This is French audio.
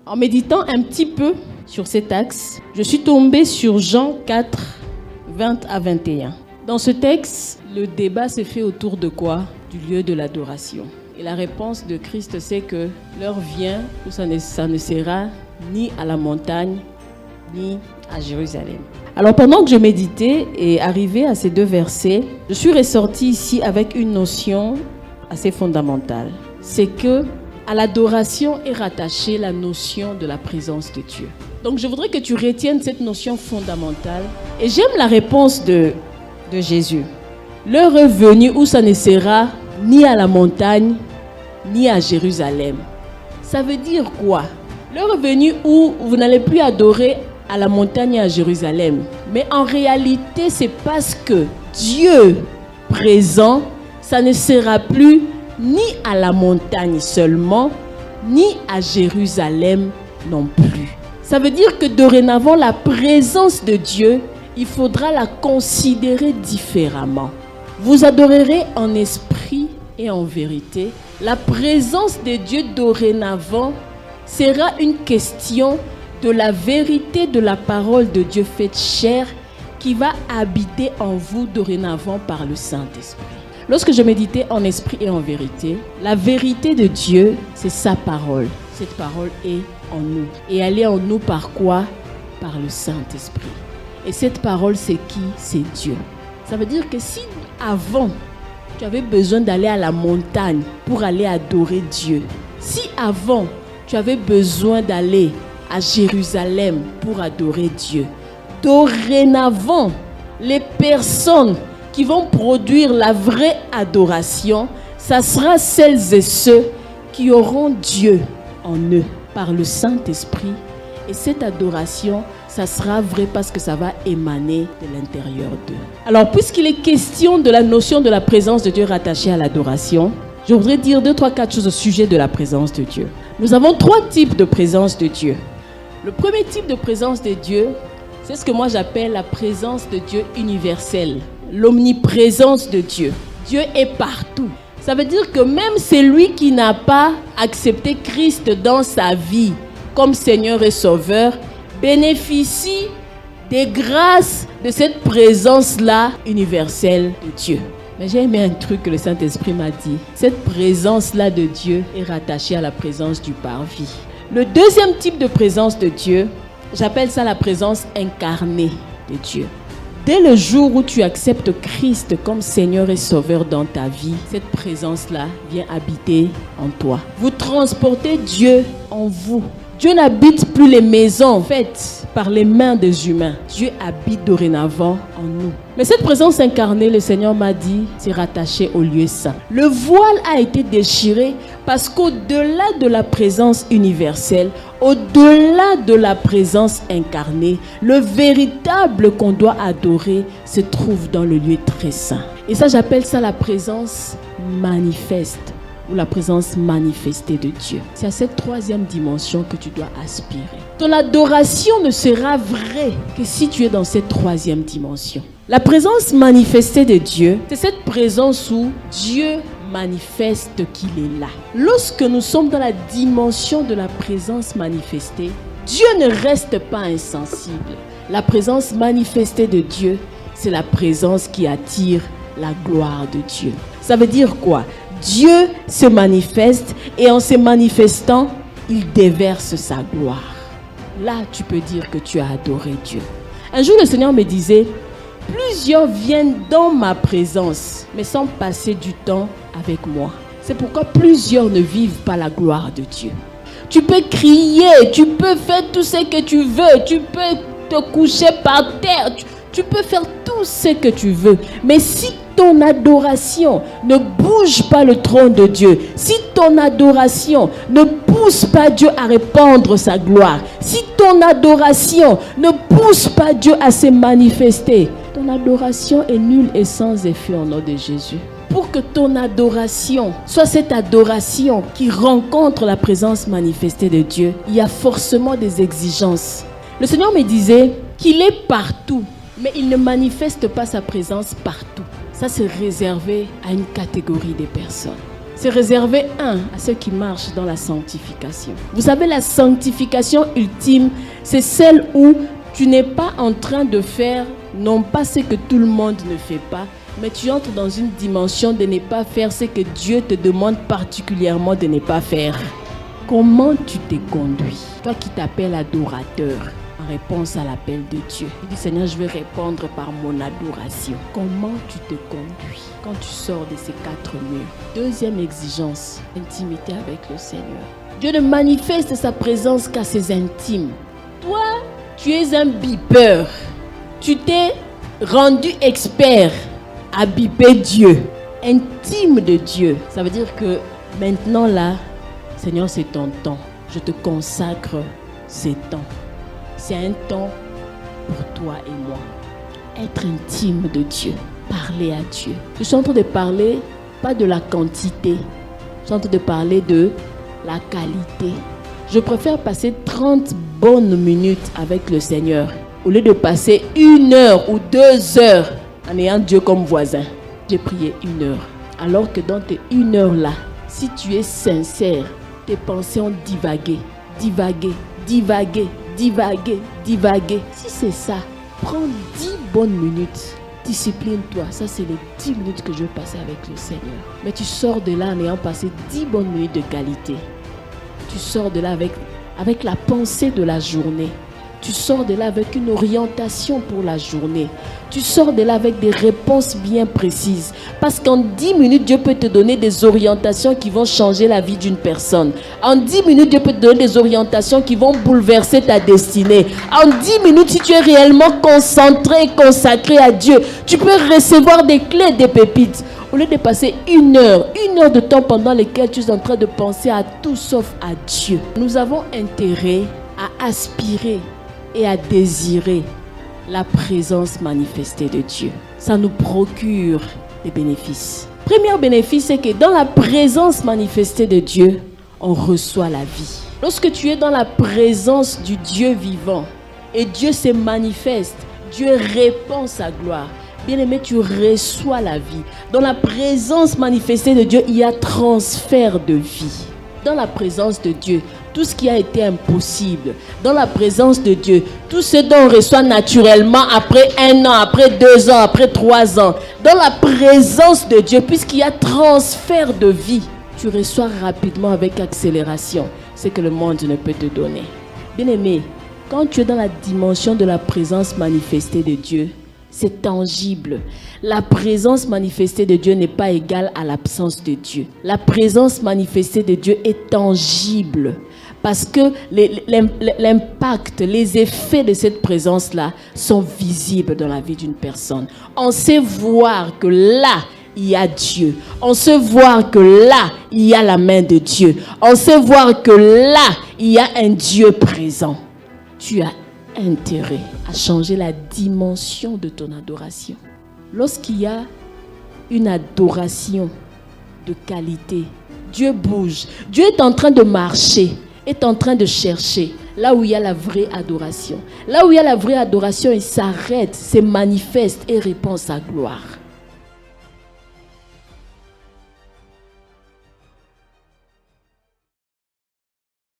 En méditant un petit peu sur cet axe, je suis tombée sur Jean 4, 20 à 21. Dans ce texte, le débat se fait autour de quoi? Du lieu de l'adoration. Et la réponse de Christ, c'est que l'heure vient où ça ne sera ni à la montagne, ni à Jérusalem. Alors pendant que je méditais et arrivé à ces deux versets, je suis ressortie ici avec une notion assez fondamentale. C'est que à l'adoration est rattachée la notion de la présence de Dieu. Donc je voudrais que tu retiennes cette notion fondamentale. Et j'aime la réponse de Jésus. L'heure est venue où ça ne sera ni à la montagne, ni à Jérusalem. Ça veut dire quoi? L'heure est venue où vous n'allez plus adorer à la montagne et à Jérusalem. Mais en réalité, c'est parce que Dieu présent, ça ne sera plus ni à la montagne seulement, ni à Jérusalem non plus. Ça veut dire que dorénavant, la présence de Dieu, il faudra la considérer différemment. Vous adorerez en esprit et en vérité. La présence de Dieu dorénavant sera une question de la vérité de la parole de Dieu faite chair qui va habiter en vous dorénavant par le Saint-Esprit. Lorsque je méditais en esprit et en vérité, la vérité de Dieu, c'est sa parole. Cette parole est en nous. Et elle est en nous par quoi? Par le Saint-Esprit. Et cette parole, c'est qui? C'est Dieu. Ça veut dire que si avant, tu avais besoin d'aller à la montagne pour aller adorer Dieu, si avant, tu avais besoin d'aller à Jérusalem pour adorer Dieu, dorénavant, les personnes qui vont produire la vraie adoration, ça sera celles et ceux qui auront Dieu en eux par le Saint-Esprit. Et cette adoration, ça sera vrai parce que ça va émaner de l'intérieur d'eux. Alors, puisqu'il est question de la notion de la présence de Dieu rattachée à l'adoration, je voudrais dire 2, 3, 4 choses au sujet de la présence de Dieu. Nous avons 3 types de présence de Dieu. Le premier type de présence de Dieu, c'est ce que moi j'appelle la présence de Dieu universelle. L'omniprésence de Dieu. Dieu est partout. Ça veut dire que même celui qui n'a pas accepté Christ dans sa vie comme Seigneur et Sauveur bénéficie des grâces de cette présence-là universelle de Dieu. Mais j'ai aimé un truc que le Saint-Esprit m'a dit. Cette présence-là de Dieu est rattachée à la présence du parvis. Le deuxième type de présence de Dieu, j'appelle ça la présence incarnée de Dieu. Dès le jour où tu acceptes Christ comme Seigneur et Sauveur dans ta vie, cette présence-là vient habiter en toi. Vous transportez Dieu en vous. Dieu n'habite plus les maisons faites par les mains des humains. Dieu habite dorénavant en nous. Mais cette présence incarnée, le Seigneur m'a dit, c'est rattaché au lieu saint. Le voile a été déchiré parce qu'au-delà de la présence universelle, au-delà de la présence incarnée, le véritable qu'on doit adorer se trouve dans le lieu très saint. Et ça, j'appelle ça la présence manifeste ou la présence manifestée de Dieu. C'est à cette 3e dimension que tu dois aspirer. Ton adoration ne sera vraie que si tu es dans cette 3e dimension. La présence manifestée de Dieu, c'est cette présence où Dieu manifeste qu'il est là. Lorsque nous sommes dans la dimension de la présence manifestée, Dieu ne reste pas insensible. La présence manifestée de Dieu, c'est la présence qui attire la gloire de Dieu. Ça veut dire quoi? Dieu se manifeste et en se manifestant, il déverse sa gloire. Là, tu peux dire que tu as adoré Dieu. Un jour, le Seigneur me disait, plusieurs viennent dans ma présence, mais sans passer du temps avec moi. C'est pourquoi plusieurs ne vivent pas la gloire de Dieu. Tu peux crier, tu peux faire tout ce que tu veux, tu peux te coucher par terre, tu peux faire tout ce que tu veux. Mais si ton adoration ne bouge pas le trône de Dieu, si ton adoration ne pousse pas Dieu à répandre sa gloire, si ton adoration ne pousse pas Dieu à se manifester, ton adoration est nulle et sans effet au nom de Jésus. Pour que ton adoration soit cette adoration qui rencontre la présence manifestée de Dieu, il y a forcément des exigences. Le Seigneur me disait qu'il est partout, mais il ne manifeste pas sa présence partout. Ça, c'est réservé à une catégorie de personnes. c'est réservé à ceux qui marchent dans la sanctification. Vous savez, la sanctification ultime, c'est celle où tu n'es pas en train de faire, non pas ce que tout le monde ne fait pas, mais tu entres dans une dimension de ne pas faire ce que Dieu te demande particulièrement de ne pas faire. Comment tu te conduis? Toi qui t'appelles adorateur, en réponse à l'appel de Dieu. Il dit, Seigneur, je vais répondre par mon adoration. Comment tu te conduis quand tu sors de ces 4 murs? Deuxième exigence, intimité avec le Seigneur. Dieu ne manifeste sa présence qu'à ses intimes. Toi, tu es un bipeur. Tu t'es rendu expert à biper Dieu, intime de Dieu. Ça veut dire que maintenant là, Seigneur, c'est ton temps. Je te consacre ces temps. C'est un temps pour toi et moi. Être intime de Dieu. Parler à Dieu. Je suis en train de parler, pas de la quantité. Je suis en train de parler de la qualité. Je préfère passer 30 bonnes minutes avec le Seigneur au lieu de passer 1 heure ou 2 heures en ayant Dieu comme voisin. J'ai prié 1 heure. Alors que dans tes 1 heure là, si tu es sincère, tes pensées ont divagué. Si c'est ça, prends 10 bonnes minutes. Discipline-toi. Ça, c'est les 10 minutes que je vais passer avec le Seigneur. Mais tu sors de là en ayant passé 10 bonnes minutes de qualité. Tu sors de là avec la pensée de la journée. Tu sors de là avec une orientation pour la journée. Tu sors de là avec des réponses bien précises. Parce qu'en 10 minutes, Dieu peut te donner des orientations qui vont changer la vie d'une personne. En 10 minutes, Dieu peut te donner des orientations qui vont bouleverser ta destinée. En 10 minutes, si tu es réellement concentré et consacré à Dieu, tu peux recevoir des clés, des pépites. Au lieu de passer 1 heure de temps pendant lequel tu es en train de penser à tout sauf à Dieu. Nous avons intérêt à aspirer et à désirer la présence manifestée de Dieu. Ça nous procure des bénéfices. Premier bénéfice, c'est que dans la présence manifestée de Dieu, on reçoit la vie. Lorsque tu es dans la présence du Dieu vivant et Dieu se manifeste, Dieu répand sa gloire. Bien-aimé, tu reçois la vie. Dans la présence manifestée de Dieu, il y a transfert de vie. Dans la présence de Dieu, tout ce qui a été impossible, dans la présence de Dieu, tout ce dont on reçoit naturellement après 1 an, après 2 ans, après 3 ans, dans la présence de Dieu, puisqu'il y a transfert de vie, tu reçois rapidement avec accélération ce que le monde ne peut te donner. Bien-aimé, quand tu es dans la dimension de la présence manifestée de Dieu, c'est tangible. La présence manifestée de Dieu n'est pas égale à l'absence de Dieu. La présence manifestée de Dieu est tangible parce que l'impact, les effets de cette présence-là sont visibles dans la vie d'une personne. On sait voir que là, il y a Dieu. On sait voir que là, il y a la main de Dieu. On sait voir que là, il y a un Dieu présent. Tu as intérêt à changer la dimension de ton adoration. Lorsqu'il y a une adoration de qualité, Dieu bouge. Dieu est en train de marcher, est en train de chercher là où il y a la vraie adoration. Là où il y a la vraie adoration, il s'arrête, se manifeste et répand sa gloire.